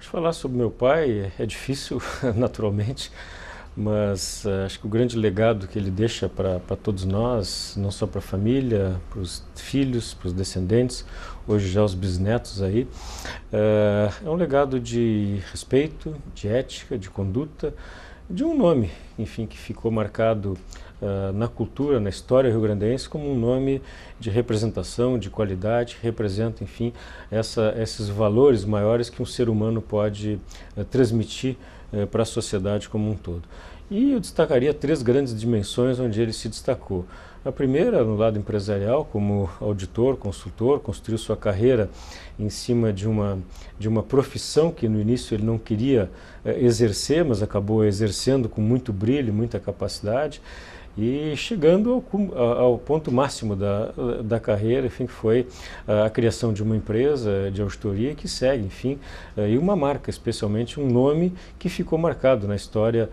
Falar sobre meu pai é difícil, naturalmente, mas acho que o grande legado que ele deixa para todos nós, não só para a família, para os filhos, para os descendentes, hoje já os bisnetos aí, é um legado de respeito, de ética, de conduta, de um nome, enfim, que ficou marcado na cultura, na história rio-grandense como um nome de representação, de qualidade, que representa, enfim, esses valores maiores que um ser humano pode transmitir para a sociedade como um todo. E eu destacaria 3 grandes dimensões onde ele se destacou. A primeira, no lado empresarial, como auditor, consultor, construiu sua carreira em cima de uma profissão que no início ele não queria exercer, mas acabou exercendo com muito brilho, muita capacidade, e chegando ao ponto máximo da carreira, enfim, que foi a criação de uma empresa de auditoria que segue, enfim, e uma marca, especialmente um nome que ficou marcado na história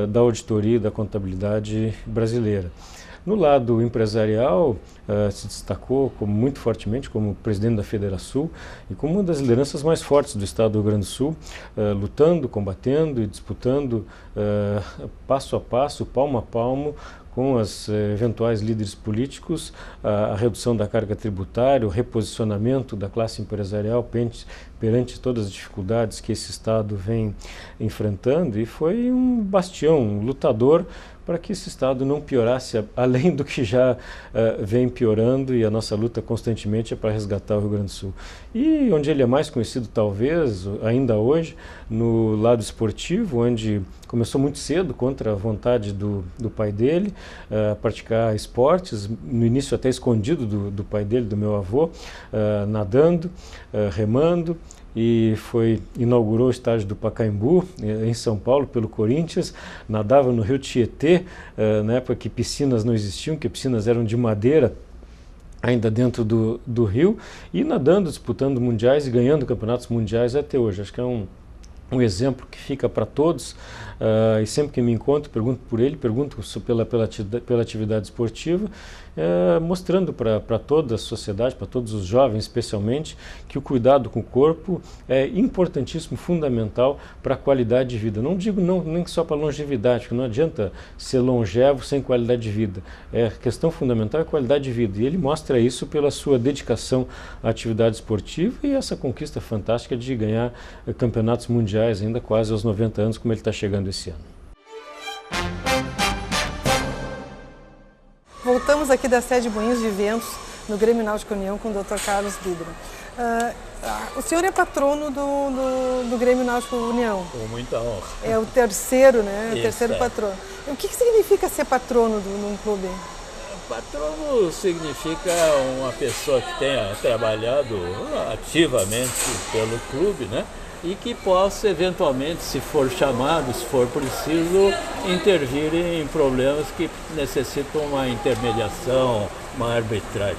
da auditoria e da contabilidade brasileira. No lado empresarial, se destacou muito fortemente como presidente da Federação e como uma das lideranças mais fortes do estado do Rio Grande do Sul, lutando, combatendo e disputando passo a passo, palmo a palmo, com os eventuais líderes políticos, a redução da carga tributária, o reposicionamento da classe empresarial perante todas as dificuldades que esse Estado vem enfrentando, e foi um bastião, um lutador para que esse Estado não piorasse além do que já vem piorando, e a nossa luta constantemente é para resgatar o Rio Grande do Sul. E onde ele é mais conhecido, talvez, ainda hoje, no lado esportivo, onde começou muito cedo, contra a vontade do pai dele, a praticar esportes, no início até escondido do pai dele, do meu avô, nadando, remando, e inaugurou o estádio do Pacaembu, em São Paulo, pelo Corinthians, nadava no rio Tietê, na época que piscinas não existiam, que piscinas eram de madeira, ainda dentro do rio, e nadando, disputando mundiais e ganhando campeonatos mundiais até hoje. Acho que é um exemplo que fica para todos, e sempre que me encontro, pergunto por ele, pergunto pela atividade esportiva, mostrando para toda a sociedade, para todos os jovens especialmente, que o cuidado com o corpo é importantíssimo, fundamental para a qualidade de vida. Não digo nem só para a longevidade, porque não adianta ser longevo sem qualidade de vida. A questão fundamental é a qualidade de vida, e ele mostra isso pela sua dedicação à atividade esportiva e essa conquista fantástica de ganhar campeonatos mundiais ainda quase aos 90 anos, como ele está chegando esse ano. Voltamos aqui da sede Moinhos de Ventos, no Grêmio Náutico União, com o Dr. Carlos Bidra. O senhor é patrono do Grêmio Náutico União. Com muita honra. É o terceiro, né? Isso, o terceiro patrono. O que significa ser patrono num clube? Patrono significa uma pessoa que tenha trabalhado ativamente pelo clube, né? E que possa, eventualmente, se for chamado, se for preciso, intervir em problemas que necessitam uma intermediação, uma arbitragem.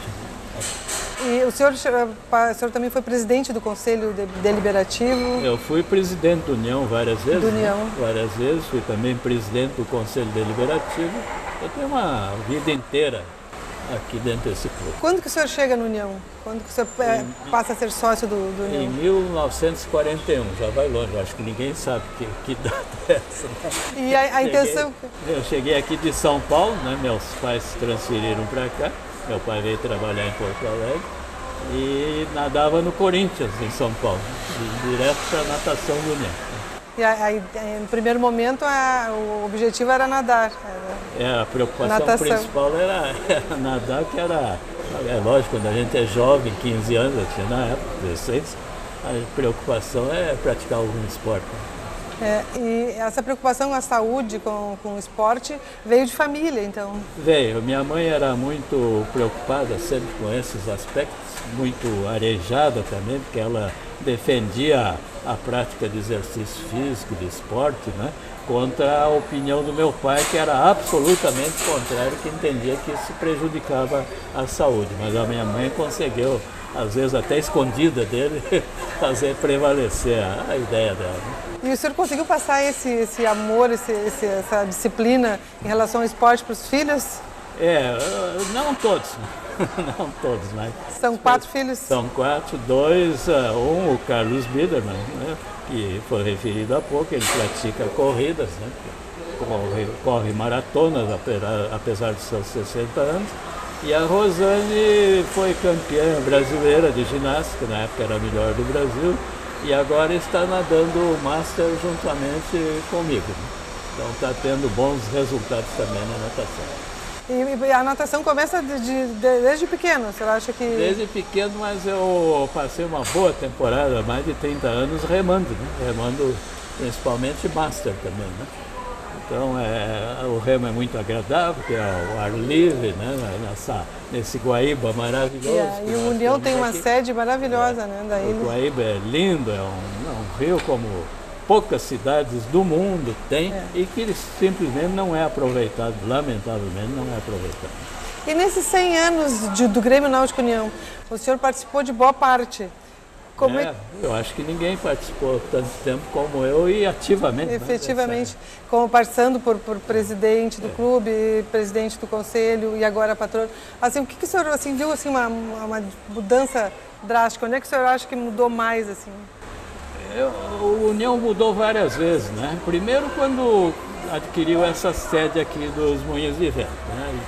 E o senhor também foi presidente do Conselho Deliberativo? Eu fui presidente da União várias vezes. Várias vezes, fui também presidente do Conselho Deliberativo. Eu tenho uma vida inteira aqui dentro desse clube. Quando que o senhor chega no União? Quando que o senhor passa a ser sócio do União? Em 1941, já vai longe, acho que ninguém sabe que data é essa. Né? E a intenção... Eu cheguei aqui de São Paulo, né? Meus pais se transferiram para cá, meu pai veio trabalhar em Porto Alegre e nadava no Corinthians, em São Paulo, direto para a natação do União. E no primeiro momento o objetivo era nadar. A preocupação principal era nadar, que era, lógico, quando a gente é jovem, 15 anos, eu tinha na época, 16, a preocupação é praticar algum esporte. E essa preocupação com a saúde, com o esporte, veio de família, então? Veio. Minha mãe era muito preocupada sempre com esses aspectos, muito arejada também, porque ela defendia a prática de exercício físico, de esporte, né, contra a opinião do meu pai, que era absolutamente contrário, que entendia que isso prejudicava a saúde. Mas a minha mãe conseguiu, às vezes até escondida dele, fazer prevalecer a ideia dela. E o senhor conseguiu passar esse amor, essa disciplina em relação ao esporte para os filhos? Não todos, não todos, mas... São 4 filhos? São 4, 2, o Carlos Biderman, né, que foi referido há pouco, ele pratica corridas, né, corre maratonas, apesar de seus 60 anos, e a Rosane foi campeã brasileira de ginástica, na época era a melhor do Brasil, e agora está nadando o Master juntamente comigo, né. Então está tendo bons resultados também na natação. E a natação começa desde pequeno, você acha que... Desde pequeno, mas eu passei uma boa temporada, mais de 30 anos, remando, né? Remando principalmente Master também, né? Então o remo é muito agradável, porque é o ar livre, né? Nesse Guaíba maravilhoso. E o União tem uma sede maravilhosa, né? Da ilha. O Guaíba é lindo, é um rio como poucas cidades do mundo têm e que simplesmente não é aproveitado, lamentavelmente não é aproveitado. E nesses 100 anos do Grêmio Náutico União, o senhor participou de boa parte. Eu acho que ninguém participou tanto tempo como eu e ativamente. Efetivamente, como passando por presidente do clube, presidente do conselho e agora patrono. Assim, o que o senhor viu assim, uma mudança drástica? Onde é que o senhor acha que mudou mais? Assim? O União mudou várias vezes, né? Primeiro quando adquiriu essa sede aqui dos Moinhos de Vento, né?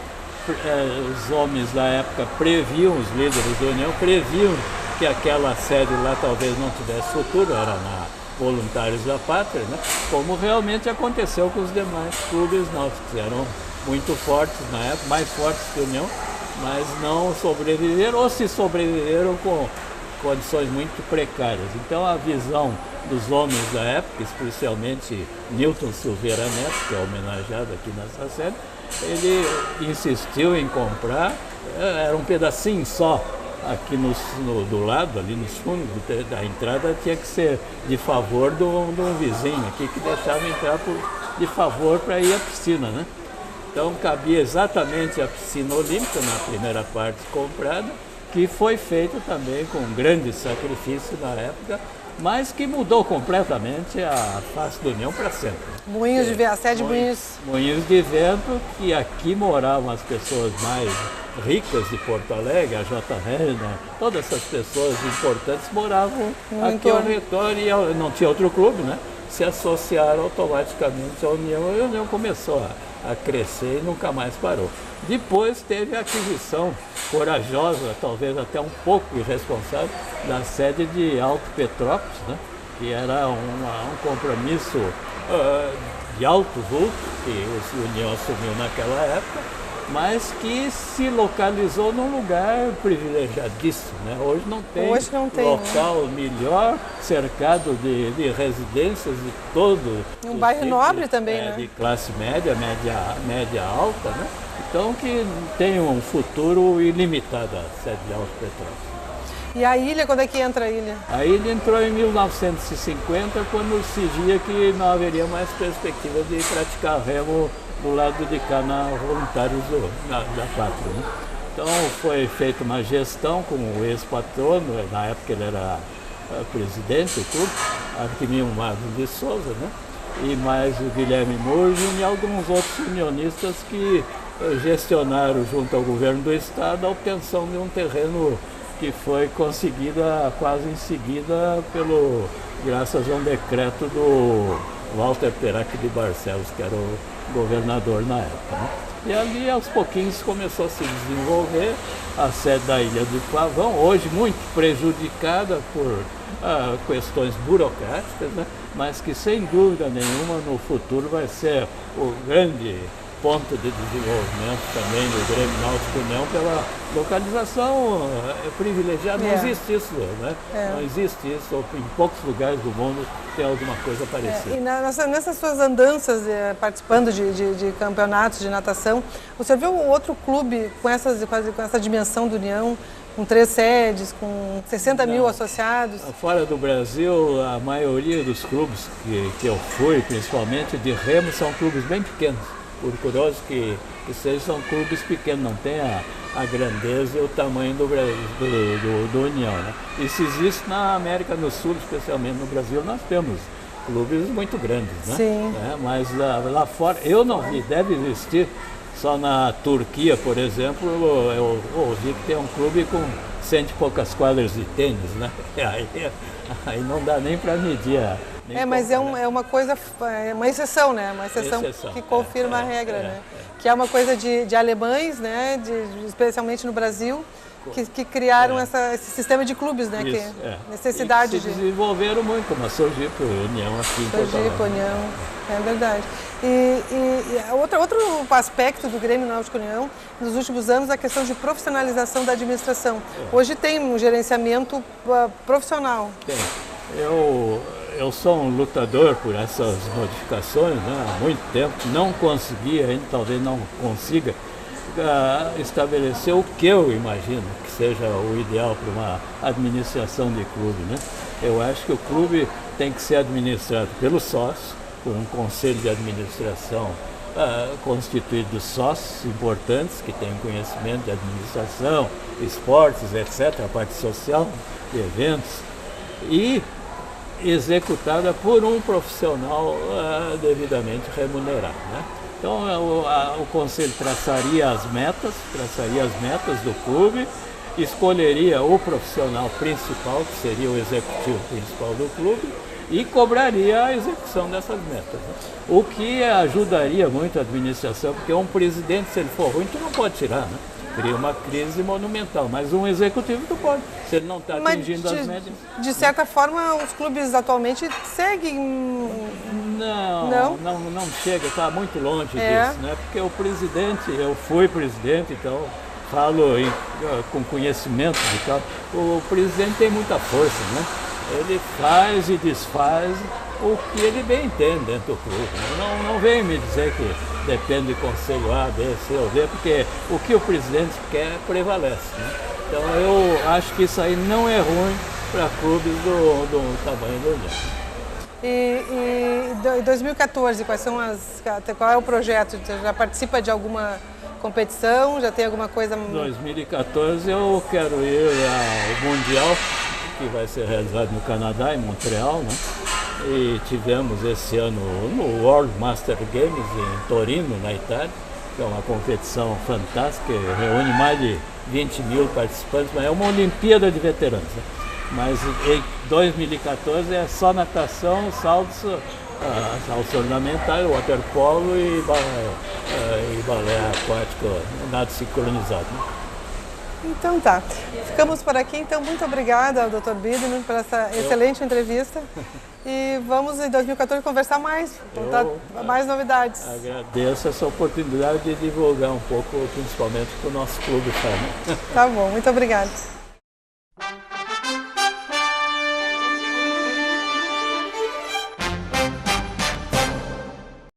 Os homens da época previam, os líderes da União previam que aquela sede lá talvez não tivesse futuro, era na Voluntários da Pátria, né? Como realmente aconteceu com os demais clubes náuticos, eram muito fortes na época, mais fortes que a União, mas não sobreviveram ou se sobreviveram com condições muito precárias. Então a visão dos homens da época, especialmente Newton Silveira Neto, que é homenageado aqui nessa série, ele insistiu em comprar, era um pedacinho só aqui do lado, ali nos fundos da entrada, tinha que ser de favor de um vizinho aqui que deixava entrar de favor para ir à piscina, né? Então cabia exatamente a piscina olímpica na primeira parte comprada, que foi feito também com um grande sacrifício na época, mas que mudou completamente a face do União para sempre. Moinhos de Vento, a sede Moinhos. Moinhos de Vento, que aqui moravam as pessoas mais ricas de Porto Alegre, a J. Renner, todas essas pessoas importantes moravam aqui ao redor e não tinha outro clube, né? Se associaram automaticamente à União e a União começou a crescer e nunca mais parou. Depois teve a aquisição corajosa, talvez até um pouco irresponsável, da sede de Alto Petrópolis, né? Que era um compromisso de alto vulto que a União assumiu naquela época, mas que se localizou num lugar privilegiadíssimo, né? Hoje não tem local melhor, cercado de residências de todo... Um bairro nobre também, né? De classe média, média alta, né? Então que tem um futuro ilimitado a sede de Alto Petrópolis. E a ilha, quando é que entra a ilha? A ilha entrou em 1950, quando se via que não haveria mais perspectiva de praticar remo do lado de cá na Voluntários da Pátria, né? Então foi feita uma gestão com o ex-patrono, na época ele era presidente do clube, Arquimio Magno de Souza, né? E mais o Guilherme Murgin e alguns outros unionistas que gestionaram junto ao governo do estado a obtenção de um terreno que foi conseguida quase em seguida graças a um decreto do Walter Perac de Barcelos, que era o governador na época, né? E ali aos pouquinhos começou a se desenvolver a sede da Ilha do Pavão, hoje muito prejudicada por questões burocráticas, né? Mas que sem dúvida nenhuma no futuro vai ser o grande ponto de desenvolvimento também do Grêmio Náutico União pela localização privilegiada. Não existe isso, né? Não existe isso. Em poucos lugares do mundo tem alguma coisa parecida. E nessas suas andanças, participando de campeonatos de natação, o senhor viu outro clube com essa dimensão do União, com 3 sedes, com 60 mil associados? Fora do Brasil, a maioria dos clubes que eu fui, principalmente de remo, são clubes bem pequenos. Por curioso que sejam, são clubes pequenos, não tem a grandeza e o tamanho do União, né? Isso existe na América do Sul, especialmente no Brasil, nós temos clubes muito grandes, né? Sim. Mas lá fora, eu não vi, deve existir, Só na Turquia, por exemplo, eu ouvi que tem um clube com 100 e poucas quadras de tênis, né? Aí não dá nem para medir. Mas é uma coisa, é uma exceção, né? Uma exceção que confirma a regra, né? Que é uma coisa de alemães, né? Especialmente no Brasil, que criaram esse sistema de clubes, né? Isso, necessidade e se desenvolveram muito, como a Sergipe União aqui em Sergipe União, é verdade. E outro aspecto do Grêmio Náutico União, nos últimos anos, a questão de profissionalização da administração. Hoje tem um gerenciamento profissional. Tem. Eu sou um lutador por essas modificações, né? Há muito tempo. Não consegui, ainda talvez não consiga, estabelecer o que eu imagino que seja o ideal para uma administração de clube, né? Eu acho que o clube tem que ser administrado pelo sócio, por um conselho de administração constituído de sócios importantes que têm conhecimento de administração, esportes, etc., a parte social, de eventos, e executada por um profissional devidamente remunerado, né? Então o conselho traçaria as metas do clube, escolheria o profissional principal, que seria o executivo principal do clube, e cobraria a execução dessas metas, né? O que ajudaria muito a administração, porque um presidente, se ele for ruim, tu não pode tirar, né? Cria uma crise monumental, mas um executivo tu pode, se ele não está atingindo as médias. De certa forma, os clubes atualmente seguem... Não chega, está muito longe disso, né? Porque o presidente, eu fui presidente, então falo com conhecimento de tal, o presidente tem muita força, né? Ele faz e desfaz o que ele bem entende dentro do clube. Não vem me dizer que depende do conselho A, B, C ou D, porque o que o presidente quer prevalece, né? Então eu acho que isso aí não é ruim para clubes do tamanho do União. E 2014, qual é o projeto? Você já participa de alguma competição? Já tem alguma coisa? 2014 eu quero ir ao Mundial, que vai ser realizado no Canadá, em Montreal, né? E tivemos esse ano no World Master Games em Torino, na Itália, que é uma competição fantástica, reúne mais de 20 mil participantes, mas é uma Olimpíada de veteranos, né? Mas em 2014 é só natação, saltos ornamentais, waterpolo e balé aquático, nado sincronizado, né? Então tá. Ficamos por aqui. Então, muito obrigada ao Dr. Biedman por essa excelente entrevista. E vamos em 2014 conversar mais, contar mais novidades. Agradeço essa oportunidade de divulgar um pouco, principalmente para o nosso clube. Tá bom, muito obrigada.